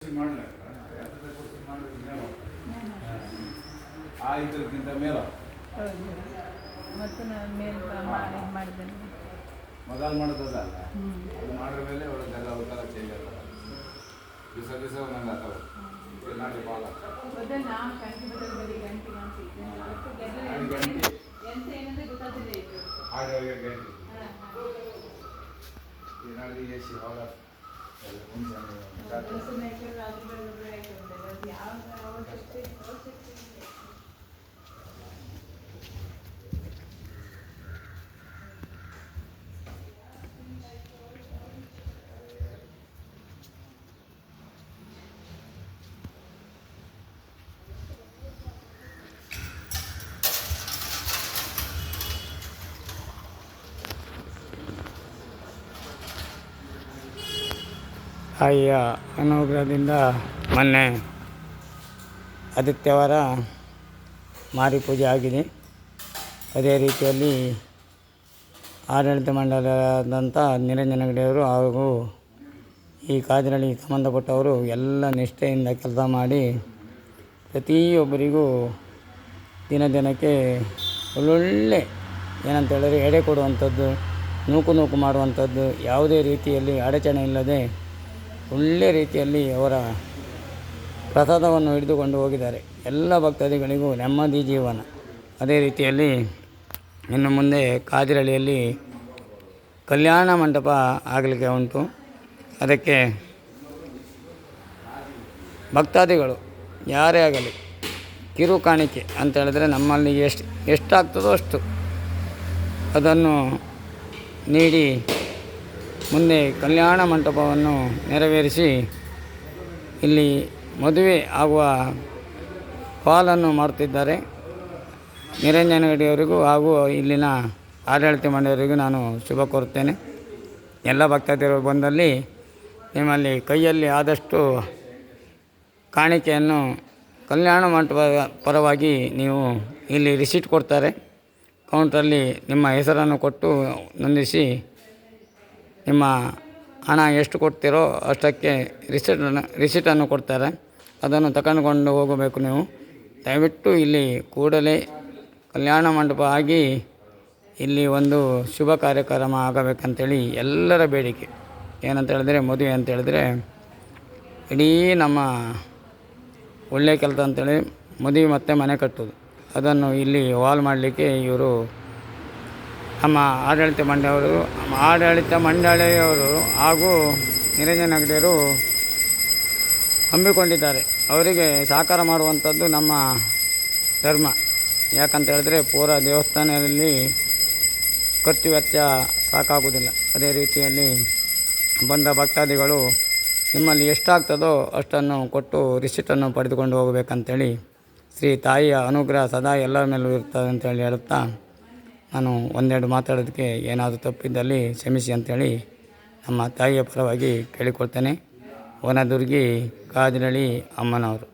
ಕೋರ್ಸಿ ಮಾಡಲ್ಲ ಕೋರ್ಸಿ ಮಾಡಿದ್ರೆ ಮೇಲೆ ಆ ಇದಕ್ಕಿಂತ ಮೇಲೆ ಮತ್ತು ನಾನು ಮೇಲೆ ಮಾಡಿದ್ದೇನೆ ಮೊದಲು ಮಾಡೋದಲ್ಲ ಅದು ಮಾಡಿದ ಮೇಲೆ ಒಳಗೆಲ್ಲ ಅವಕ್ಕೆಲ್ಲ ಚೇಂಜ್ ಆಗ್ತದೆ ದಿವಸ ದಿವಸ ಒಂದೊಂದು ಆಗ್ತವೆ ನಾಟಿ ಪಾಲ ಆಡೋರಿಗೆ ಗಂಟೆ ಏನಾದರೂ ಎಸಿ ಹೊಲ ತಾಯಿಯ ಅನುಗ್ರಹದಿಂದ ಮೊನ್ನೆ ಆದಿತ್ಯವಾರ ಮಾರಿ ಪೂಜೆ ಆಗಿದೆ. ಅದೇ ರೀತಿಯಲ್ಲಿ ಆಡಳಿತ ಮಂಡಲದಂಥ ನಿರಂಜನ ಹೆಗಡೆಯವರು ಹಾಗೂ ಈ ಕಾದಿನಲ್ಲಿ ಸಂಬಂಧಪಟ್ಟವರು ಎಲ್ಲ ನಿಷ್ಠೆಯಿಂದ ಕೆಲಸ ಮಾಡಿ ಪ್ರತಿಯೊಬ್ಬರಿಗೂ ದಿನಕ್ಕೆ ಒಳ್ಳೊಳ್ಳೆ ಏನಂತ ಹೇಳಿದ್ರೆ ಎಡೆ ಕೊಡುವಂಥದ್ದು, ನೂಕು ಮಾಡುವಂಥದ್ದು, ಯಾವುದೇ ರೀತಿಯಲ್ಲಿ ಅಡಚಣೆ ಇಲ್ಲದೆ ಒಳ್ಳೆ ರೀತಿಯಲ್ಲಿ ಅವರ ಪ್ರಸಾದವನ್ನು ಹಿಡಿದುಕೊಂಡು ಹೋಗಿದ್ದಾರೆ. ಎಲ್ಲ ಭಕ್ತಾದಿಗಳಿಗೂ ನೆಮ್ಮದಿ ಜೀವನ. ಅದೇ ರೀತಿಯಲ್ಲಿ ಇನ್ನು ಮುಂದೆ ಕಾದಿರಳ್ಳಿಯಲ್ಲಿ ಕಲ್ಯಾಣ ಮಂಟಪ ಆಗಲಿಕ್ಕೆ ಉಂಟು. ಅದಕ್ಕೆ ಭಕ್ತಾದಿಗಳು ಯಾರೇ ಆಗಲಿ ಕಿರು ಕಾಣಿಕೆ ಅಂತ ಹೇಳಿದ್ರೆ ನಮ್ಮಲ್ಲಿ ಎಷ್ಟಾಗ್ತದೋ ಅಷ್ಟು ಅದನ್ನು ನೀಡಿ ಮುಂದೆ ಕಲ್ಯಾಣ ಮಂಟಪವನ್ನು ನೆರವೇರಿಸಿ ಇಲ್ಲಿ ಮದುವೆ ಆಗುವ ಪಾಲನ್ನು ಮಾಡುತ್ತಿದ್ದಾರೆ. ನಿರಂಜನ ಹೆಗಡೆಯವರಿಗೂ ಹಾಗೂ ಇಲ್ಲಿನ ಆಡಳಿತ ಮಂಡಳಿಯವರಿಗೂ ನಾನು ಶುಭ ಕೋರುತ್ತೇನೆ. ಎಲ್ಲ ಭಕ್ತಾದಿಗಳು ಬಂದಲ್ಲಿ ನಿಮ್ಮಲ್ಲಿ ಕೈಯಲ್ಲಿ ಆದಷ್ಟು ಕಾಣಿಕೆಯನ್ನು ಕಲ್ಯಾಣ ಮಂಟಪದ ಪರವಾಗಿ ನೀವು ಇಲ್ಲಿ ರಿಸೀಟ್ ಕೊಡ್ತಾರೆ. ಕೌಂಟ್ರಲ್ಲಿ ನಿಮ್ಮ ಹೆಸರನ್ನು ಕೊಟ್ಟು ನೊಂದಿಸಿ ನಿಮ್ಮ ಹಣ ಎಷ್ಟು ಕೊಡ್ತೀರೋ ಅಷ್ಟಕ್ಕೆ ರಿಸಿಟನ್ನು ಕೊಡ್ತಾರೆ. ಅದನ್ನು ತಗೊಂಡು ಹೋಗಬೇಕು. ನೀವು ದಯವಿಟ್ಟು ಇಲ್ಲಿ ಕೂಡಲೇ ಕಲ್ಯಾಣ ಮಂಟಪ ಆಗಿ ಇಲ್ಲಿ ಒಂದು ಶುಭ ಕಾರ್ಯಕ್ರಮ ಆಗಬೇಕಂತೇಳಿ ಎಲ್ಲರ ಬೇಡಿಕೆ. ಏನಂತ ಹೇಳಿದ್ರೆ ಮದುವೆ ಅಂತ ಹೇಳಿದ್ರೆ ಇಡೀ ನಮ್ಮ ಒಳ್ಳೆಯ ಕೆಲಸ ಅಂತೇಳಿ ಮದುವೆ ಮತ್ತು ಮನೆ ಕಟ್ಟೋದು, ಅದನ್ನು ಇಲ್ಲಿ ವಾಲ್ ಮಾಡಲಿಕ್ಕೆ ಇವರು ನಮ್ಮ ಆಡಳಿತ ಮಂಡಳಿಯವರು ಹಾಗೂ ನಿರಂಜನ ಹೆಗಡೆಯವರು ಹಮ್ಮಿಕೊಂಡಿದ್ದಾರೆ. ಅವರಿಗೆ ಸಹಕಾರ ಮಾಡುವಂಥದ್ದು ನಮ್ಮ ಧರ್ಮ. ಯಾಕಂತ ಹೇಳಿದ್ರೆ ಪೂರಾ ದೇವಸ್ಥಾನದಲ್ಲಿ ಖರ್ಚು ವೆಚ್ಚ ಸಾಕಾಗುವುದಿಲ್ಲ. ಅದೇ ರೀತಿಯಲ್ಲಿ ಬಂದ ಭಕ್ತಾದಿಗಳು ನಿಮ್ಮಲ್ಲಿ ಎಷ್ಟಾಗ್ತದೋ ಅಷ್ಟನ್ನು ಕೊಟ್ಟು ರಿಸಿಟನ್ನು ಪಡೆದುಕೊಂಡು ಹೋಗಬೇಕಂತೇಳಿ ಶ್ರೀ ತಾಯಿಯ ಅನುಗ್ರಹ ಸದಾ ಎಲ್ಲರ ಮೇಲೂ ಇರ್ತದೆ ಅಂತೇಳಿ ಹೇಳುತ್ತಾ ನಾನು ಒಂದೆರಡು ಮಾತಾಡೋದಕ್ಕೆ ಏನಾದರೂ ತಪ್ಪಿದ್ದಲ್ಲಿ ಕ್ಷಮಿಸಿ ಅಂಥೇಳಿ ನಮ್ಮ ತಾಯಿಯ ಪರವಾಗಿ ಕೇಳಿಕೊಳ್ತೇನೆ. ವನದುರ್ಗಿ ಕಾದಿರಳ್ಳಿ ಅಮ್ಮನವರು.